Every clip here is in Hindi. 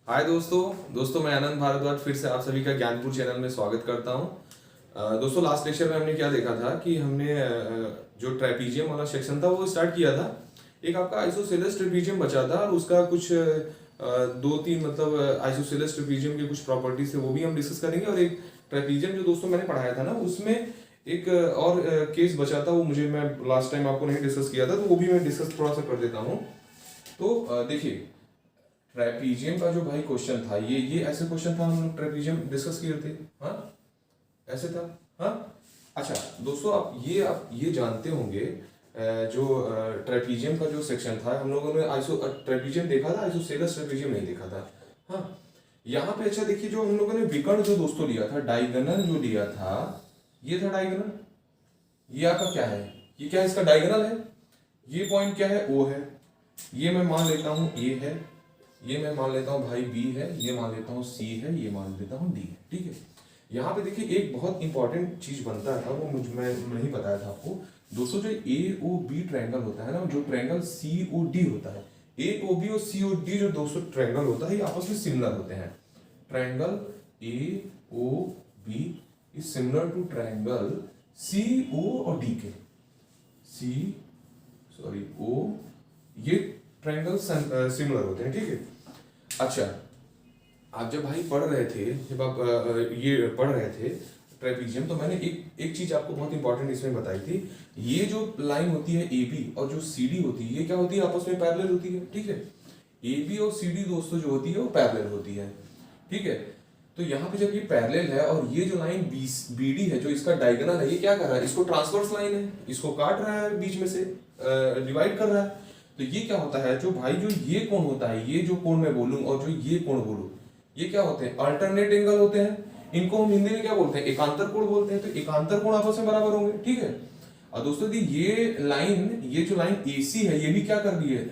हाय दोस्तों मैं आनंद भारद्वाज फिर से आप सभी का ज्ञानपुर चैनल में स्वागत करता हूं। दोस्तों लास्ट लेक्चर में हमने क्या देखा था कि हमने जो ट्रेपीजियम वाला सेक्शन था वो स्टार्ट किया था। एक आपका आइसोसेलेस ट्रेपीजियम बचा था और उसका कुछ दो तीन मतलब आइसोसेलेस ट्रेपीजियम के कुछ प्रॉपर्टीज थे वो भी हम डिस्कस करेंगे। और एक ट्रेपीजियम जो दोस्तों मैंने पढ़ाया था ना उसमें एक और केस बचा था, वो मैं लास्ट टाइम आपको नहीं डिस्कस किया था, तो वो भी मैं डिस्कस थोड़ा सा कर देता हूँ। तो देखिए ट्रेपीजियम का जो भाई क्वेश्चन था, ये ऐसे क्वेश्चन था, हम लोग ट्रेपीजियम डिस्कस किए थे। हाँ ऐसे था। हाँ अच्छा दोस्तों, आप ये जानते होंगे जो ट्रेपीजियम का जो सेक्शन था हम लोगों ने आइसो ट्रेपीजियम देखा था, आइसोसेलेस ट्रेपीजियम नहीं देखा था। हाँ यहाँ पे अच्छा देखिए, जो हम लोगों ने विकर्ण जो दोस्तों लिया था, डायगोनल जो लिया था, ये था डायगोनल। ये आपका क्या है, ये क्या है, इसका डायगोनल है। ये पॉइंट क्या है, ओ है। ये मैं मान लेता हूँ ए है, ये मैं मान लेता हूँ भाई बी है, ये मान लेता हूँ सी है, ये मान लेता हूँ डी है। ठीक है, यहाँ पे देखिए एक बहुत इंपॉर्टेंट चीज बनता था, वो मैं नहीं बताया था आपको दोस्तों। जो ए ओ बी ट्रायंगल होता है ना, जो ट्रायंगल सी ओ डी होता है, ए ओ बी और सी ओ डी जो दोस्तों ट्रायंगल होता है, ये आपस में सिमिलर होते हैं। Triangle A O B is similar to triangle C O और डी के। ओ, ये ट्रायंगल सिमिलर होते हैं। ठीक है, अच्छा आप जब भाई पढ़ रहे थे, जब आप ये पढ़ रहे थे ट्रेपीजियम, तो मैंने एक चीज आपको बहुत इंपॉर्टेंट इसमें बताई थी। ये जो लाइन होती है ए बी और जो सी डी होती है, ये क्या होती है, आपस में पैरेलल होती है। ठीक है, ए बी और सी डी दोस्तों जो होती है वो पैरेलल होती है। ठीक है, तो यहाँ पे जब ये पैरेलल है और ये जो लाइन बी डी है जो इसका डायगोनल है, ये क्या कर रहा है, इसको ट्रांसवर्स लाइन है, इसको काट रहा है, बीच में से डिवाइड कर रहा है। तो ये क्या होता है, जो भाई जो ये कोण होता है, ये जो कोण मैं बोलूं और जो ये कोण बोलूं, ये क्या होते हैं, अल्टरनेट एंगल होते हैं। इनको हम हिंदी में क्या बोलते हैं, एकांतर कोण बोलते हैं। तो एकांतर कोण आपस में बराबर होंगे। ठीक है, और दोस्तों ये लाइन, ये जो लाइन AC है, ये भी क्या कर रही है,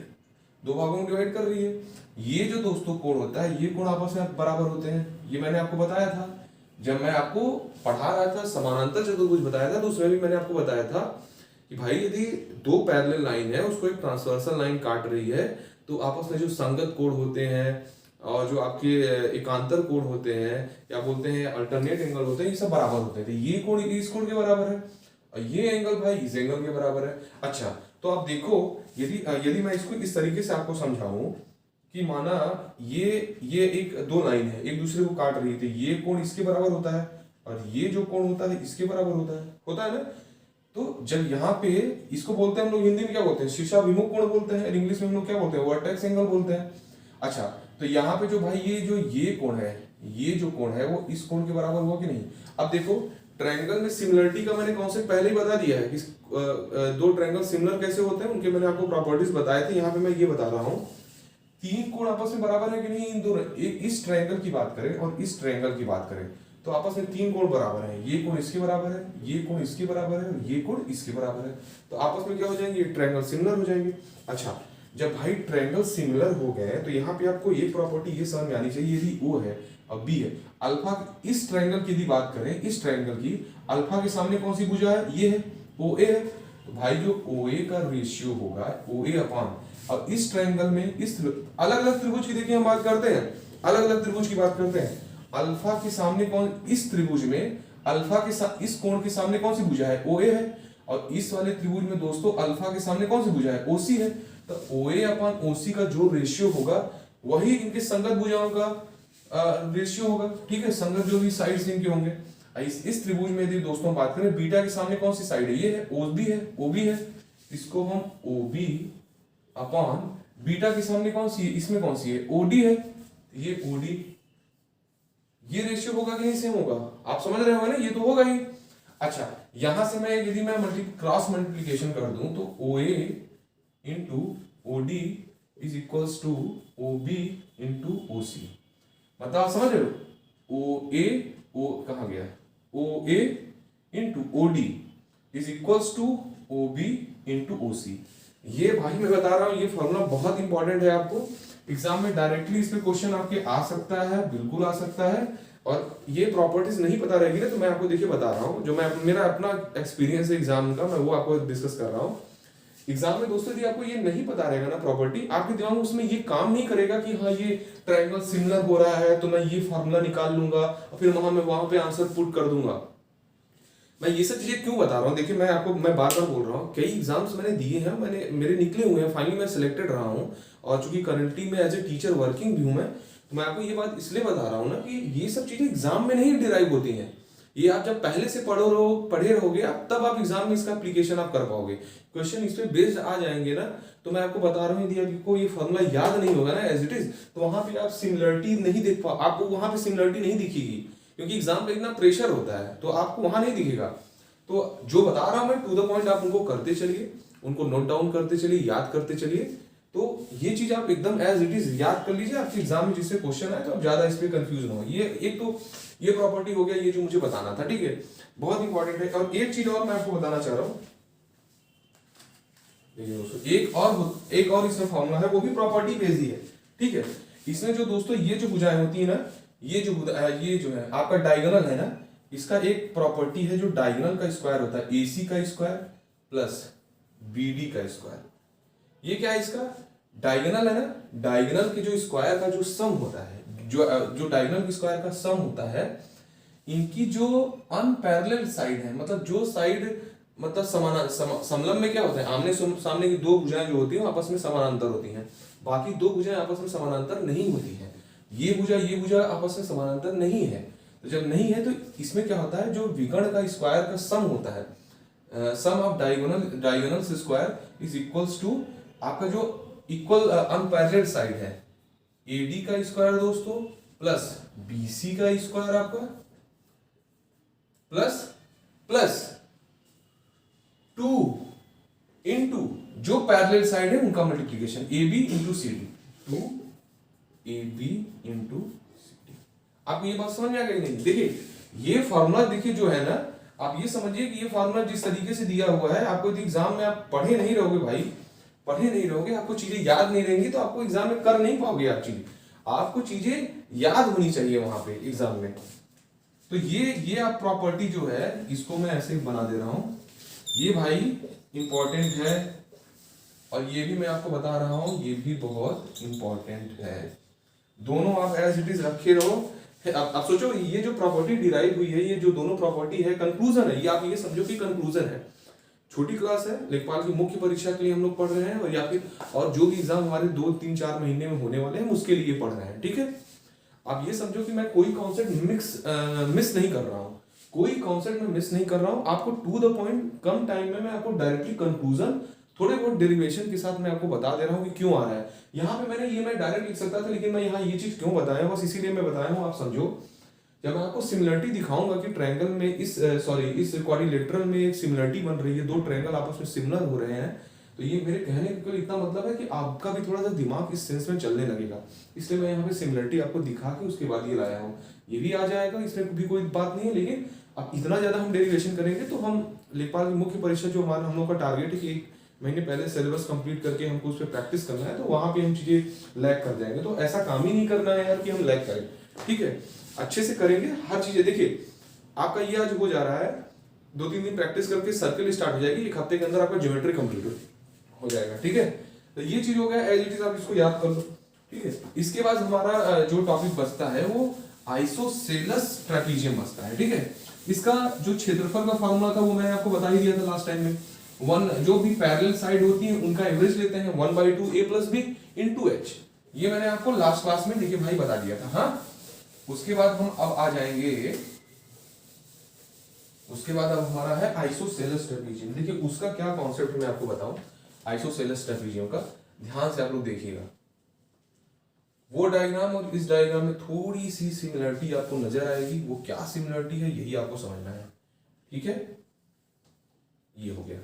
दो भागों में डिवाइड कर रही है। ये जो दोस्तों कोण होता है, ये कोण आपस में बराबर होते हैं। ये मैंने आपको बताया था जब मैं आपको पढ़ा रहा था, समानांतर चतुर्भुज बताया था, तो उसमें भी मैंने आपको बताया था कि भाई यदि दो पैरेलल लाइन है, उसको एक ट्रांसवर्सल लाइन काट रही है, तो आपस में जो संगत कोण होते हैं और जो आपके एकांतर कोण होते हैं, या बोलते हैं अल्टरनेट एंगल होते हैं, ये सब बराबर होते हैं। तो ये कोण इस कोण के बराबर है और ये एंगल भाई इस एंगल के बराबर है। अच्छा तो आप देखो, यदि मैं इसको इस तरीके से आपको समझाऊं कि माना ये एक दो लाइन है, एक दूसरे को काट रही थी, ये कोण इसके बराबर होता है और ये जो कोण होता है इसके बराबर होता है ना। तो जब यहाँ पे इसको बोलते हैं हम लोग हिंदी में क्या बोलते हैं, शीर्षाभिमुख कोण बोलते हैं, और इंग्लिश में हम लोग क्या बोलते हैं, वर्टेक्स एंगल बोलते हैं। अच्छा तो यहाँ पे जो भाई ये कोण है, ये जो कोण है वो इस कोण के बराबर हुआ कि नहीं। अब देखो ट्रायंगल में सिमिलरिटी का मैंने कॉन्सेप्ट पहले ही बता दिया है कि दो ट्रायंगल सिमिलर कैसे होते हैं, उनके मैंने आपको प्रॉपर्टीज बताए थे। यहाँ पे मैं ये बता रहा हूँ, तीन कोण आपस में बराबर है कि नहीं, इन दोनों, इस ट्रायंगल की बात करें और इस ट्रायंगल की बात करें, तो आपस में तीन कोण बराबर है। ये कोण इसके बराबर है, ये कोण इसके बराबर है, ये कोण इसके बराबर है। तो आपस में क्या हो जाएंगे, ट्रायंगल सिमिलर हो जाएंगे। अच्छा जब भाई ट्रायंगल सिमिलर हो गए, तो यहाँ पे आपको ये प्रॉपर्टी ये समझ में आनी चाहिए, यदि O है और B है, अल्फा, इस ट्रायंगल की यदि बात करें, इस ट्रायंगल की अल्फा के सामने कौन सी भुजा है, ये है, OA है। तो भाई जो OA का रेशियो होगा OA अपान, अब इस ट्रायंगल में इस अलग अलग त्रिभुज की देखिए हम बात करते हैं, अलग अलग त्रिभुज की बात करते हैं। अल्फा के सामने कौन, इस त्रिभुज में अल्फा के साथ इस कोण के सामने कौन सी भुजा है, OA है। और इस वाले त्रिभुज में दोस्तों अल्फा के सामने कौन सी भुजा है, OC है। तो OA अपान OC का जो रेशियो होगा वही इनके संगत भुजाओं का रेशियो होगा। ठीक है, संगत जो भी साइड्स इनके होंगे। इस त्रिभुज में यदि दोस्तों बात करें, बीटा के सामने कौन सी साइड है, ये है, OB है, इसको हम OB अपान बीटा के सामने कौन सी है, इसमें कौन सी है, OD है, ये OD, ये रेशियो होगा कि नहीं, सेम होगा, आप समझ रहे हो ना, ये तो होगा ही। अच्छा यहां से मैं यदि मैं क्रॉस मल्टीप्लीकेशन कर दूं, तो OA into OD is equals to OB into OC, मतलब आप समझ रहे हो, कहाँ गया, OA into OD is equals to OB into OC। ये भाई मैं बता रहा हूं, ये फॉर्मूला बहुत इंपॉर्टेंट है, आपको एग्जाम में डायरेक्टली इस पे क्वेश्चन आपके आ सकता है, बिल्कुल आ सकता है। और ये प्रॉपर्टीज नहीं पता रहेगी ना, तो मैं आपको देखिए बता रहा हूँ, जो मैं मेरा अपना एक्सपीरियंस है एग्जाम का, मैं वो आपको डिस्कस कर रहा हूँ। एग्जाम में दोस्तों यदि आपको ये नहीं पता रहेगा ना प्रॉपर्टी, आपके दिमाग में उसमें ये काम नहीं करेगा कि हाँ ये ट्रायंगल सिमिलर हो रहा है तो मैं ये फार्मूला निकाल लूंगा और फिर वहां पे आंसर पुट कर दूंगा। मैं ये सब चीजें क्यों बता रहा हूँ, देखिए मैं बार बार बोल रहा हूँ, कई एग्जाम्स मैंने दिए हैं, मेरे निकले हुए हैं, फाइनली मैं सिलेक्टेड रहा हूँ। और चूंकि करंटली मैं एज ए टीचर वर्किंग भी हूँ मैं, तो मैं आपको ये बात इसलिए बता रहा हूँ ना कि ये सब चीजें एग्जाम में नहीं डिराइव होती हैं। ये आप जब पहले से पढ़े रहोगे आप, तब आप एग्जाम में इसका एप्लीकेशन आप कर पाओगे, क्वेश्चन इस पे बेस्ड आ जाएंगे ना। तो मैं आपको बता रहा हूँ यदि आपको ये फॉर्मूला याद नहीं होगा ना एज इट इज, तो वहां पे आप सिमिलरिटी नहीं देख पा, आपको वहां पे सिमिलरिटी नहीं दिखेगी, क्योंकि एग्जाम पे इतना प्रेशर होता है तो आपको वहां नहीं दिखेगा। तो जो बता रहा हूं मैं टू द पॉइंट, आप उनको करते चलिए, उनको नोट डाउन करते चलिए, याद करते चलिए। तो ये चीज आप एकदम एज इट इज याद कर लीजिए, आपके एग्जाम में जिससे क्वेश्चन आए तो आप ज्यादा इस पे कंफ्यूज ना हो। ये एक तो ये प्रॉपर्टी हो गया, ये जो मुझे बताना था, ठीक है, बहुत इंपॉर्टेंट है। और एक चीज और मैं आपको बताना चाह रहा हूं, एक और इसमें फॉर्मूला है, वो भी प्रॉपर्टी बेस्ड ही है, ठीक है। इसमें जो दोस्तों ये जो भुजाएं होती है ना, ये जो है आपका डायगोनल है ना, इसका एक प्रॉपर्टी है जो डायगोनल का स्क्वायर होता है, AC का स्क्वायर प्लस BD का स्क्वायर। ये क्या है इसका डायगोनल है ना, डायगोनल के जो स्क्वायर का जो सम होता है, जो डायगोनल स्क्वायर का सम होता है, इनकी जो अनपैरेलल साइड है, मतलब जो साइड मतलब समलंब में क्या होता है, आमने सामने की दो भुजाएं जो होती हैं आपस में समानांतर होती हैं, बाकी दो भुजाएं आपस में समानांतर नहीं होती हैं। ये भुजा आपस में समानांतर नहीं है, तो जब नहीं है तो इसमें क्या होता है, जो विकर्ण का स्क्वायर का सम होता है, sum of diagonal square is equals to आपका जो इक्वल अनपैरेलल साइड है, AD का स्क्वायर दोस्तों प्लस BC का स्क्वायर आपका प्लस 2 इंटू जो पैरेलल साइड है उनका multiplication, AB into CD, 2AB into CD। आपको ये बात समझ में आ गई नहीं? देखिए ये फॉर्मूला देखिए जो है ना, आप ये समझिए कि ये फॉर्मूला जिस तरीके से दिया हुआ है, आपको यदि एग्जाम में आप पढ़े नहीं रहोगे भाई, पढ़े नहीं रहोगे, आपको चीजें याद नहीं रहेंगी, तो आपको एग्जाम में कर नहीं पाओगे। आपको चीजें याद होनी चाहिए वहां पे एग्जाम में। तो ये आप प्रॉपर्टी जो है इसको मैं ऐसे बना दे रहा हूं, ये भाई इंपॉर्टेंट है, और ये भी मैं आपको बता रहा हूं ये भी बहुत इंपॉर्टेंट है। दोनों आप एज इट इज रखे रहो। आप सोचो ये जो प्रॉपर्टी डिराइव हुई है, ये जो दोनों प्रॉपर्टी है कंक्लूजन है, ये आप ये समझो कि कंक्लूजन है। छोटी क्लास है, लेखपाल की मुख्य परीक्षा के लिए हम लोग पढ़ रहे हैं, और या फिर और जो भी एग्जाम हमारे 2-3-4 महीने में होने वाले हैं उसके लिए पढ़ रहे हैं, ठीक है। आप ये समझो कि मैं कोई कॉन्सेप्ट मिस नहीं कर रहा हूँ, कोई कॉन्सेप्ट में मिस नहीं कर रहा हूँ। आपको टू द पॉइंट कम टाइम में मैं आपको डायरेक्टली कंक्लूजन थोड़े बहुत डेरिवेशन के साथ मैं आपको बता दे रहा हूँ कि क्यों आ रहा है। यहाँ पे मैं डायरेक्ट लिख सकता था, लेकिन मैं यहाँ ये चीज क्यों बताया, बस इसीलिए मैं बताया हूँ, आप समझो। जब मैं आपको सिमिलरिटी दिखाऊंगा कि ट्रायंगल में इस क्वाड्रिलेटरल में एक सिमिलरिटी बन रही है, दो ट्रायंगल आपस में सिमिलर हो रहे हैं, तो ये मेरे कहने का इतना मतलब है कि आपका भी थोड़ा सा दिमाग इस सेंस में चलने लगेगा। इसलिए मैं यहाँ पे सिमिलरिटी आपको दिखा के उसके बाद ये लाया हूँ। ये भी आ जाएगा, इसमें भी कोई बात नहीं है, लेकिन अब इतना ज्यादा हम डेरिवेशन करेंगे तो हम लेखपाल की मुख्य परीक्षा जो हमारा हम लोग का टारगेट है कि 1 महीने पहले सिलेबस कंप्लीट करके हमको उस पर प्रैक्टिस करना है, तो वहां पे हम चीजें लैग कर जाएंगे। तो ऐसा काम ही नहीं करना है यार कि हम लैग करें, ठीक है, अच्छे से करेंगे हर चीजें। देखिए आपका ये आज हो जा रहा है, 2-3 दिन प्रैक्टिस करके सर्कल स्टार्ट हो जाएगी, 1 हफ्ते के अंदर आपका ज्योमेट्री कंप्लीट हो जाएगा, ठीक है। तो ये चीज हो गया, एज इट इज आप इसको याद कर लो, ठीक है। इसके बाद हमारा जो टॉपिक बचता है वो आइसोसेलेस ट्रेपीजियम बचता है, ठीक है। इसका जो क्षेत्रफल का फॉर्मूला था वो मैंने आपको बता ही दिया था लास्ट टाइम में। जो भी पैरेलल साइड होती है उनका एवरेज लेते हैं 1/2 a + b × h। ये मैंने आपको लास्ट क्लास में देखिए भाई बता दिया था। हाँ, उसके बाद हम अब आ जाएंगे, उसके बाद अब हमारा है आइसोसेलेस ट्रेपीजियम। देखिए उसका क्या कॉन्सेप्ट मैं आपको बताऊं, आइसोसेलेस ट्रेपीजियम का ध्यान से आप लोग देखिएगा। वो डायग्राम और इस डायग्राम में थोड़ी सी सिमिलरिटी आपको नजर आएगी, वो क्या सिमिलरिटी है यही आपको समझना है, ठीक है। ये हो गया,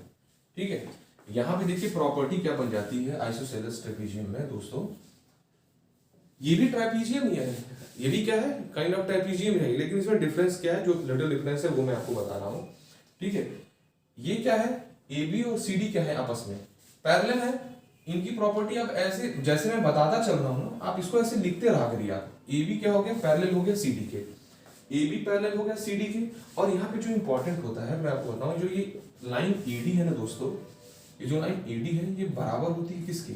ठीक है। यहां पे देखिए प्रॉपर्टी क्या बन जाती है आइसोसेलेस ट्रेपीजियम में दोस्तों, ये भी ट्रेपीजियम ही है, ये भी क्या है, काइंड ऑफ ट्रेपीजियम है, लेकिन इसमें डिफरेंस क्या है, जो लिटिल डिफरेंस है वो मैं आपको बता रहा हूं, ठीक है। ये क्या है, AB और CD क्या है, आपस में पैरेलल है। इनकी प्रॉपर्टी आप ऐसे जैसे मैं बताता चल रहा हूं, आप इसको ऐसे लिखते रहा करिए। आप AB क्या हो गया, पैरेलल हो गया CD के, AB पैरेलल हो गया CD के। और यहाँ पे जो इंपॉर्टेंट होता है मैं आपको बताऊं, जो ये लाइन AD है ना दोस्तों, ये जो लाइन AD है ये बराबर होती है किसकी,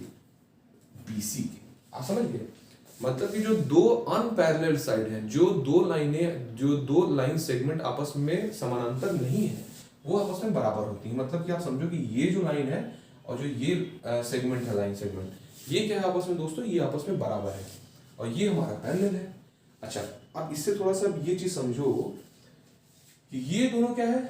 BC की। आप समझ गए, मतलब कि जो दो अनपैरेलल साइड है, जो दो लाइन सेगमेंट आपस में समानांतर नहीं है, वो आपस में बराबर होती है। मतलब कि आप समझो कि ये जो लाइन है और जो ये सेगमेंट है, लाइन सेगमेंट, ये क्या है आपस में दोस्तों, ये आपस में बराबर है और ये हमारा पैरेलल है। अच्छा, अब इससे थोड़ा सा ये चीज समझो कि ये दोनों क्या है,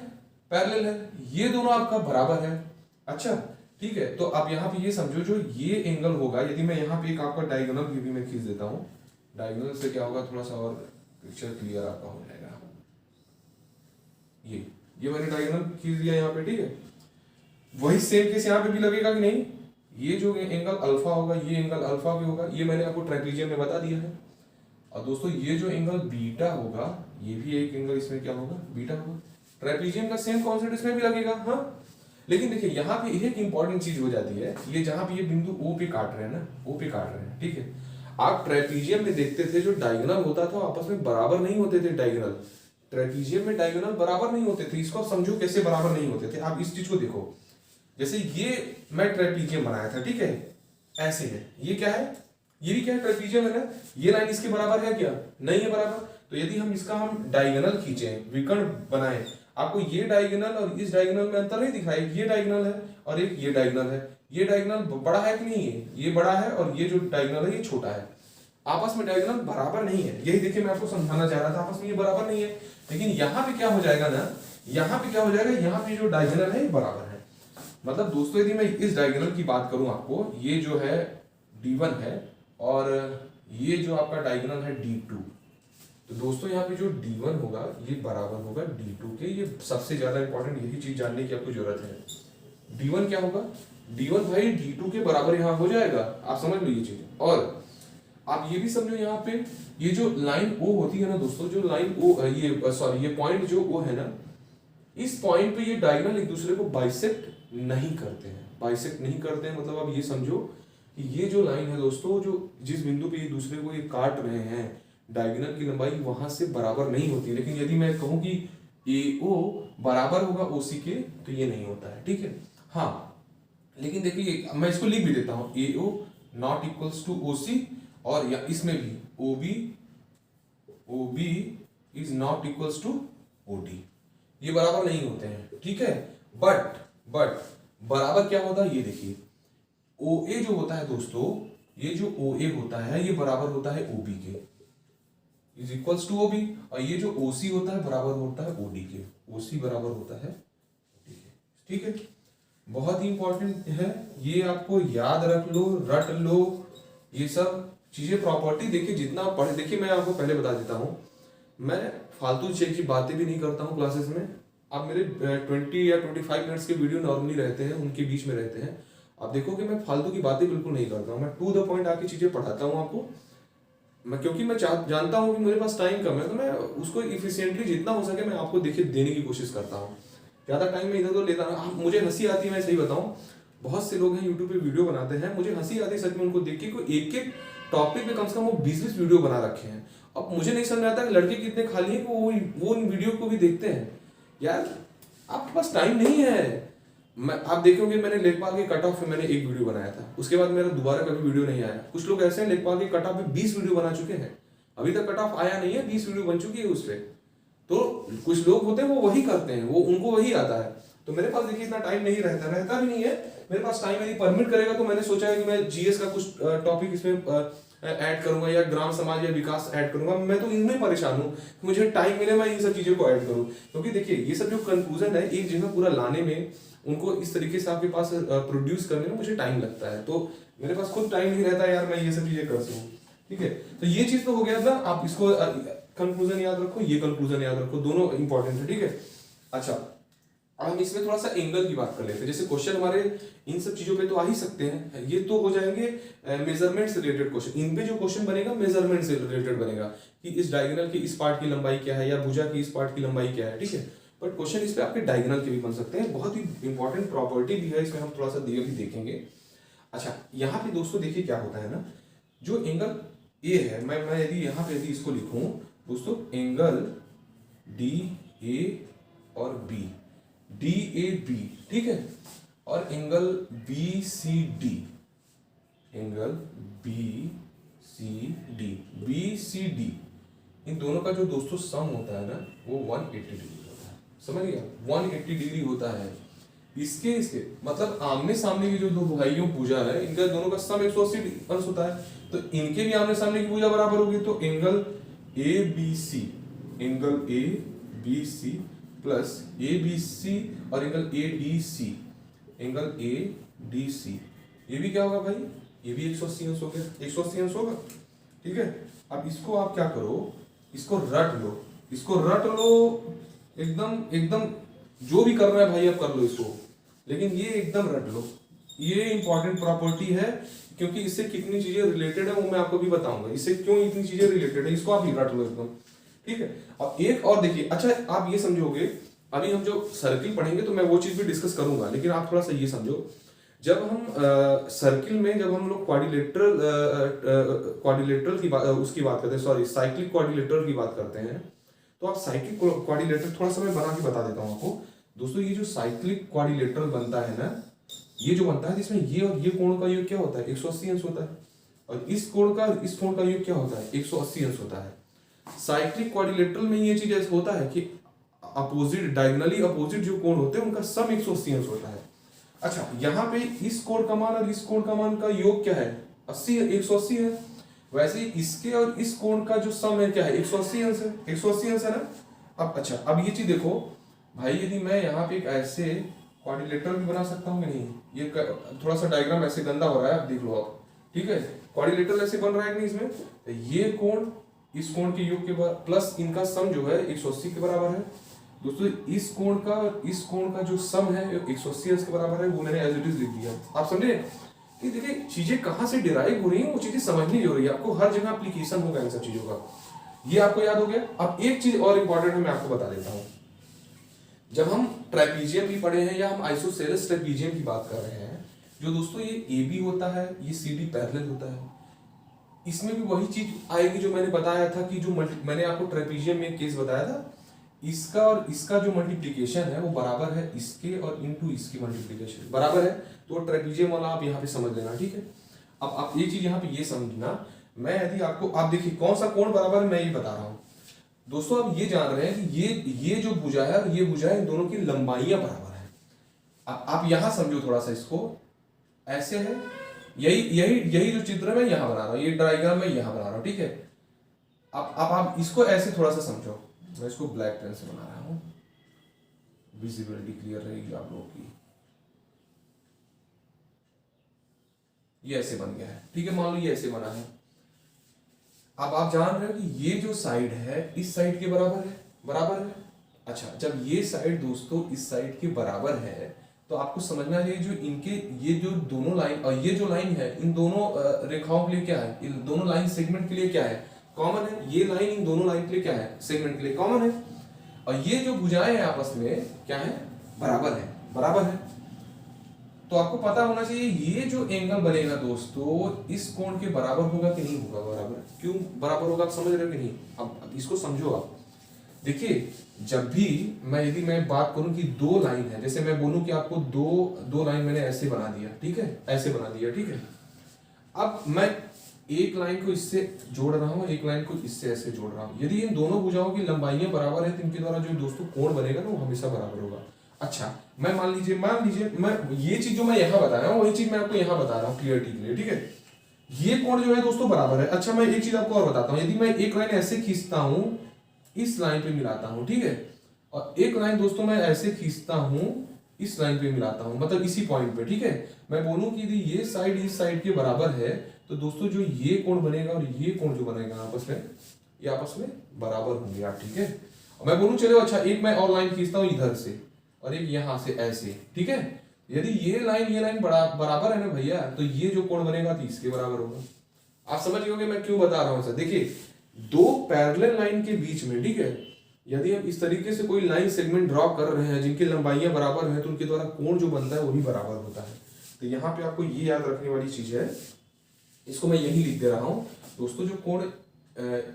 पैरेलल है, ये दोनों आपका बराबर है। अच्छा ठीक है, तो आप यहाँ पे ये समझो, जो ये एंगल होगा, यदि मैं यहाँ पे एक आपका डायगोनल भी मैं खींच देता हूँ, डायगोनल से क्या होगा, थोड़ा सा और पिक्चर क्लियर आपका हो जाएगा। ये मैंने डायगोनल खींच दिया यहाँ पे, ठीक है। वही सेम केस यहाँ पे भी लगेगा कि नहीं, ये जो एंगल अल्फा होगा, ये एंगल अल्फा भी होगा, ये मैंने आपको ट्रापेजियम में बता दिया है। और दोस्तों ये जो एंगल बीटा होगा, ये भी एक एंगल इसमें क्या होगा, बीटा होगा। ट्रापेजियम का सेम कॉन्सेप्ट इसमें भी लगेगा। हाँ, लेकिन देखिए यहाँ पे एक इंपॉर्टेंट चीज हो जाती है, ये जहां पे ये बिंदु O पे काट रहे हैं ना, O पे काट रहे हैं, ठीक है। आप ट्रेपीजियम में देखते थे जो डायगोनल होता था आपस में बराबर नहीं होते थे। डायगोनल ट्रेपीजियम में डायगोनल बराबर नहीं होते थे। इसको समझो कैसे बराबर नहीं होते थे। आप इस चीज को देखो, जैसे ये मैं ट्रेपीजियम बनाया था, ठीक है, ऐसे है, ये क्या है, ये भी क्या है, ट्रेपीजियम है ना। ये लाइन इसके बराबर है क्या, नहीं है बराबर। तो यदि हम इसका डायगोनल खींचे, विकर्ण बनाए, आपको ये डायगोनल और इस डायगोनल में अंतर नहीं दिखाई। ये डायगोनल है और एक ये डायगोनल है। ये डायगोनल बड़ा है कि नहीं है, ये बड़ा है और ये जो डायगोनल है ये छोटा है। आपस में डायगोनल बराबर नहीं है। यही देखिए मैं आपको समझाना चाह रहा था, आपस में ये बराबर नहीं है। लेकिन यहाँ पे क्या हो जाएगा ना, यहाँ पे क्या हो जाएगा, यहाँ पे जो डायगोनल है ये बराबर है। मतलब दोस्तों यदि मैं इस डायगोनल की बात करूं आपको, ये जो है D1 है और ये जो आपका डायगोनल है D2। तो दोस्तों यहाँ पे जो D1 होगा ये बराबर होगा D2 के। ये सबसे ज्यादा इंपॉर्टेंट यही चीज जानने की आपको जरूरत है। D1 क्या होगा, D1 भाई D2 के बराबर यहाँ हो जाएगा। आप समझ लो ये चीज। और आप ये भी समझो, यहाँ पे ये जो लाइन O होती है ना दोस्तों, जो लाइन O ये पॉइंट जो O है ना, इस पॉइंट पे ये डायगोनल एक दूसरे को बाइसेक्ट नहीं करते हैं। बाइसेक्ट नहीं करते हैं मतलब आप ये समझो कि ये जो लाइन है दोस्तों, जो जिस बिंदु पे एक दूसरे को ये काट रहे हैं, डायगोनल की लंबाई वहां से बराबर नहीं होती। लेकिन यदि मैं कहूं कि AO बराबर होगा OC के, तो ये नहीं होता है, ठीक है। हाँ, लेकिन देखिए मैं इसको लिख भी देता हूं, AO not equals to OC, और या इसमें भी OB is not equals to OD। ये बराबर नहीं होते हैं, ठीक है। बट बराबर क्या होता है, ये देखिए OA जो होता है दोस्तों, ये जो OA होता है ये बराबर होता है OB के, इज इक्वल्स टू OB। और ये जो OC होता है बराबर होता है OD के, OC बराबर होता है OD के, ठीक है। बहुत ही इंपॉर्टेंट है, ये आपको याद रख लो, रट लो ये सब चीजें। प्रॉपर्टी देखिए जितना पढ़े, देखिए मैं आपको पहले बता देता हूँ, मैं फालतू चीज की बातें भी नहीं करता हूँ क्लासेस में। आप मेरे 20 या 25 मिनट्स के वीडियो नॉर्मली रहते हैं, उनके बीच में रहते हैं। आप देखो कि मैं फालतू की बातें बिल्कुल नहीं करता हूँ, मैं टू द पॉइंट आके चीजें पढ़ाता हूँ आपको। मैं क्योंकि मैं जानता हूँ कि मेरे पास टाइम कम है, तो मैं उसको इफिशिएंटली जितना हो सके मैं आपको देखिए देने की कोशिश करता हूँ। ज़्यादा टाइम में इधर उधर लेता हूँ। मुझे हंसी आती है, मैं सही बताऊँ, बहुत से लोग हैं यूट्यूब पे वीडियो बनाते हैं, मुझे हंसी आती है सच में उनको देख के। कोई एक एक टॉपिक पे कम से कम वो 20-20 वीडियो बना रखे हैं। अब मुझे नहीं समझ आता कि लड़के कितने खाली हैं कि वो उन वीडियो को भी देखते हैं। यार आपके पास टाइम नहीं है। आप देखोगे मैंने लेखपाल के कट ऑफ पे मैंने एक वीडियो बनाया था, उसके बाद मेरा दोबारा कभी वीडियो नहीं आया। कुछ लोग ऐसे हैं लेखपाल के कट ऑफ पे 20 वीडियो बना चुके हैं, अभी तक कट ऑफ आया नहीं है, 20 वीडियो बन चुकी है उस पर। तो कुछ लोग होते हैं वो वही करते हैं, वो उनको वही आता है। तो मेरे पास देखिए इतना टाइम नहीं रहता भी नहीं है मेरे पास। टाइम यदि परमिट करेगा तो मैंने सोचा है कि मैं जीएस का कुछ टॉपिक इसमें ऐड करूंगा या ग्राम समाज या विकास ऐड करूंगा। मैं तो इनमें परेशान हूँ, मुझे टाइम मिले मैं इन सब चीजों को ऐड करूँ। क्योंकि देखिए ये सब जो कंक्लूजन है एक जगह पूरा लाने में, उनको इस तरीके से आपके पास प्रोड्यूस करने में मुझे टाइम लगता है। तो मेरे पास खुद टाइम नहीं रहता यार मैं ये सब चीजें कर सकूँ, ठीक है। तो ये चीज तो हो गया था। आप इसको कंक्लूजन याद रखो, ये कंक्लूजन याद रखो, दोनों इंपॉर्टेंट है, ठीक है। अच्छा, अब हम इसमें थोड़ा सा एंगल की बात कर लेते हैं। जैसे क्वेश्चन हमारे इन सब चीजों पे तो आ ही सकते हैं, ये तो हो जाएंगे मेजरमेंट से रिलेटेड क्वेश्चन। इन पे जो क्वेश्चन बनेगा मेजरमेंट से रिलेटेड बनेगा कि इस डायगोनल की इस पार्ट की लंबाई क्या है या भुजा की इस पार्ट की लंबाई क्या है, ठीक है। बट क्वेश्चन इस पे आपके डायगोनल के भी बन सकते हैं। बहुत ही इंपॉर्टेंट प्रॉपर्टी भी है इसमें, हम थोड़ा सा दिए भी देखेंगे। अच्छा, यहाँ पे दोस्तों देखिए क्या होता है ना, जो एंगल ए है, मैं यदि यहाँ पे यदि इसको लिखूं दोस्तों, एंगल डी ए और बी, DAB, ठीक है। और angle B C D, angle B C D, इन दोनों का जो दोस्तों सम होता है ना वो 180 डिग्री होता है। समझ गया, 180 डिग्री होता है। इसके मतलब आमने सामने की जो दो भाइयों भुजा है इनका दोनों का सम 180 अंश होता है, तो इनके भी आमने सामने की भुजा बराबर होगी। तो angle A B C, angle A B C plus A B C और angle A D C, angle A D C, ये भी क्या होगा भाई, ये भी 180 अंश हो गया, 180 अंश होगा। ठीक है, अब इसको आप क्या करो, इसको रट लो, इसको रट लो, एकदम एकदम जो भी कर रहा है भाई अब कर लो इसको, लेकिन ये एकदम रट लो। ये इंपॉर्टेंट प्रॉपर्टी है क्योंकि इससे कितनी चीजें रिलेटेड है वो मैं आपको भी बताऊंगा, इससे क्यों इतनी चीजें रिलेटेड है, इसको आप ही रट लो एकदम। ठीक है, अब एक और देखिए, अच्छा आप ये समझोगे, अभी हम जो सर्किल पढ़ेंगे तो मैं वो चीज भी डिस्कस करूंगा, लेकिन आप थोड़ा सा ये समझो, जब हम सर्किल में जब हम लोग क्वाड्रिलेटरल की बात उसकी बात करते हैं, सॉरी साइक्लिक क्वाड्रिलेटरल की बात करते हैं, तो आप साइक्लिक क्वाड्रिलेटरल थोड़ा सा मैं बना के बता देता हूँ आपको। दोस्तों ये जो साइक्लिक क्वाड्रिलेटरल बनता है ना, ये जो बनता है जिसमें ये और ये कोण का योग क्या होता है, 180 अंश होता है, और इस कोण का योग क्या होता है, 180 अंश होता है। साइक्लिक क्वाड्रिलेटरल में ये चीज ऐसा होता है कि अपोजिट, डायगोनली अपोजिट जो कोण होते हैं उनका सम 180 अंश होता है। अच्छा, यहाँ पे इस कोण का मान और इस कोण का मान का योग क्या है, 80 180 है। वैसे ही इसके और इस कोण का जो सम है क्या है, 180 अंश है, 180 अंश है ना। अब अच्छा, अब ये चीज देखो भाई, यदि मैं यहाँ पे एक ऐसे क्वाड्रिलेटरल भी बना सकता हूँ कि नहीं, ये थोड़ा सा डायग्राम ऐसे गंदा हो रहा है, आप देख लो आप। ठीक है, क्वाड्रिलेटरल ऐसे बन रहा है कि नहीं, इसमें तो ये कोण इस कोण के योग के प्लस इनका सम जो है 180 के बराबर है। दोस्तों इस कोण का जो सम है 180 अंश के बराबर है, वो मैंने एज इट इज लिख दिया। आप समझे कि देखिए चीजें कहाँ से डिराइव हो रही हैं, वो चीजें समझनी हो रही है आपको, हर जगह एप्लीकेशन होगा इन सब चीजों का, ये आपको याद हो गया। अब एक चीज और इंपॉर्टेंट है, मैं आपको बता देता हूँ, जब हम ट्रेपीजियम भी पढ़े हैं या हम आइसोसेलेस ट्रेपीजियम की बात कर रहे हैं, जो दोस्तों ये ए बी होता है, ये सी डी पैरेलल होता है, इसमें भी वही चीज आएगी जो मैंने बताया था कि जो मैंने आपको ट्रेपीजियम में एक केस बताया था, इसका और इसका जो मल्टीप्लिकेशन है वो बराबर है इसके और इनटू इसकी मल्टीप्लिकेशन बराबर है, तो ट्रेपीजियम वाला आप यहाँ पे समझ लेना। ठीक है, अब आप ये चीज यहाँ पे ये समझना, मैं यदि आपको, आप देखिए कौन सा कोण बराबर है मैं ये बता रहा हूँ। दोस्तों आप ये जान रहे हैं कि ये जो भुजा है और ये भुजा है, इन दोनों की लंबाइयां बराबर है। आप यहां समझो थोड़ा सा इसको, ऐसे है, यही जो चित्र मैं यहां बना रहा हूं, ये डायग्राम मैं यहां बना रहा हूं। ठीक है, अब आप इसको ऐसे थोड़ा सा समझो, मैं इसको ब्लैक पेन से बना रहा हूं, विजिबिलिटी क्लियर रहेगी आप लोगों की। ये ऐसे बन गया है, ठीक है, मान लो ये ऐसे बना है। अब आप जान रहे हो कि ये जो साइड है इस साइड के बराबर है। अच्छा, जब ये साइड दोस्तों इस साइड के बराबर है तो आपको समझना है जो इनके ये जो दोनों लाइन और ये जो लाइन है, इन दोनों रेखाओं के लिए क्या है, इन दोनों लाइन सेगमेंट के लिए क्या है, कॉमन है। ये लाइन इन दोनों लाइन के लिए क्या है, सेगमेंट के लिए कॉमन है। और ये जो भुजाएं हैं आपस में क्या है, बराबर है। तो आपको पता होना चाहिए ये जो एंगल बनेगा दोस्तों इस कोण के बराबर होगा कि नहीं होगा, बराबर क्यों बराबर होगा, आप समझ रहे हो कि नहीं। अब इसको समझो आप, देखिए जब भी यदि मैं बात करूं कि दो लाइन है, जैसे मैं बोलूं कि आपको दो लाइन मैंने ऐसे बना दिया, ठीक है, ऐसे बना दिया, ठीक है। अब मैं एक लाइन को इससे जोड़ रहा हूं, एक लाइन को इससे ऐसे जोड़ रहा हूं, यदि इन दोनों भुजाओं की लंबाइयां बराबर है तो इनके द्वारा जो दोस्तों कोण बनेगा ना वो हमेशा बराबर होगा। अच्छा, मैं मान लीजिए मैं ये चीज जो मैं यहाँ बता रहा हूँ वही चीज मैं आपको यहाँ बता रहा हूँ क्लियरिटी के लिए, ठीक है। ये कोण जो है दोस्तों बराबर है। अच्छा, मैं एक चीज आपको और बताता हूँ, यदि मैं एक लाइन ऐसे खींचता हूँ, इस लाइन पे मिलाता हूँ, ठीक है, और एक लाइन दोस्तों मैं ऐसे खींचता हूँ, इस लाइन पे मिलाता हूँ, मतलब इसी पॉइंट पे, ठीक है। मैं बोलूँ कि यदि ये साइड इस साइड के बराबर है तो दोस्तों जो ये कोण बनेगा और ये कोण जो बनेगा आपस में, ये आपस में बराबर होंगे आप, ठीक है। और मैं बोलूँ चलो अच्छा एक मैं और लाइन खींचता हूँ इधर से और एक यहाँ से ऐसे, ठीक है। यदि ये लाइन बराबर है ना भैया, तो ये जो कोण बनेगा तो इसके बराबर होगा। आप समझ गए मैं क्यों बता रहा हूँ सर। देखिए दो पैरेलल लाइन के बीच में, ठीक है, यदि हम इस तरीके से कोई लाइन सेगमेंट ड्रॉ कर रहे हैं जिनकी लंबाइयां बराबर हैं तो उनके द्वारा कोण जो बनता है वही बराबर होता है। तो यहाँ पे आपको ये याद रखने वाली चीज है, इसको मैं यही लिख दे रहा हूँ दोस्तों, जो कोण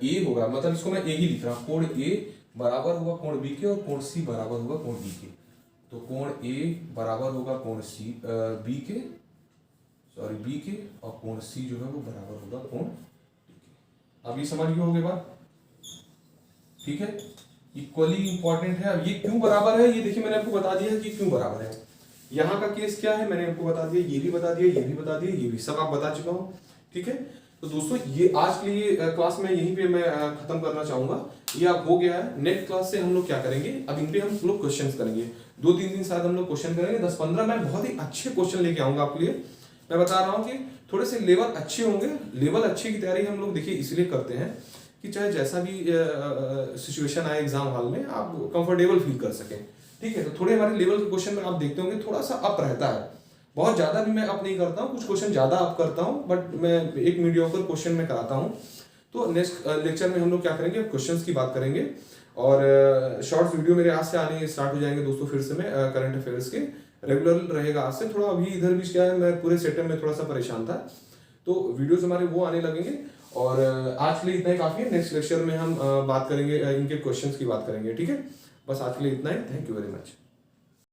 ए होगा, मतलब इसको मैं ए ही लिख रहा हूँ, कोण ए बराबर होगा कोण बी के और कोण सी बराबर होगा कोण बी के। तो कोण ए बराबर होगा कोण सी बी के, सॉरी बी के, और कोण सी जो है वो बराबर होगा कोण डी के। अब ये समझ गए होगे बात, ठीक है। इक्वली इंपॉर्टेंट है। अब ये क्यों बराबर है, ये देखिए मैंने आपको बता दिया है कि क्यों बराबर है। यहाँ का केस क्या है मैंने आपको बता दिया, ये भी बता दिया, ये भी बता दिया, ये भी सब आप बता चुका हूँ, ठीक है। तो दोस्तों ये आज के लिए क्लास में यहीं पे मैं खत्म करना चाहूंगा। ये अब हो गया है। नेक्स्ट क्लास से हम लोग क्या करेंगे, अब इन पे हम लोग क्वेश्चंस करेंगे। 2-3 दिन शायद हम लोग क्वेश्चन करेंगे, 10-15 मैं बहुत ही अच्छे क्वेश्चन लेके आऊंगा आपके लिए। मैं बता रहा हूँ कि थोड़े से लेवल अच्छे होंगे। लेवल अच्छे की तैयारी हम लोग देखिए इसलिए करते हैं कि चाहे जैसा भी सिचुएशन आए एग्जाम हॉल में आप कंफर्टेबल फील कर सकें, ठीक है। तो थोड़े हमारे लेवल के क्वेश्चन में आप देखते होंगे थोड़ा सा अप रहता है, बहुत ज्यादा भी मैं अप नहीं करता हूँ, कुछ क्वेश्चन ज्यादा अप करता हूँ, बट मैं एक मीडियोकर क्वेश्चन में कराता हूँ। तो नेक्स्ट लेक्चर में हम लोग क्या करेंगे, क्वेश्चंस की बात करेंगे, और शॉर्ट्स वीडियो मेरे आज से आने स्टार्ट हो जाएंगे दोस्तों। फिर से मैं करंट अफेयर्स के रेगुलर रहेगा आज से। थोड़ा अभी इधर भी क्या है, मैं पूरे सेटअप में थोड़ा सा परेशान था, तो वीडियोस हमारे वो आने लगेंगे। और आज के लिए इतना ही काफी है। नेक्स्ट लेक्चर में हम बात करेंगे इनके क्वेश्चंस की बात करेंगे, ठीक है। बस आज के लिए इतना ही। Thank you very much.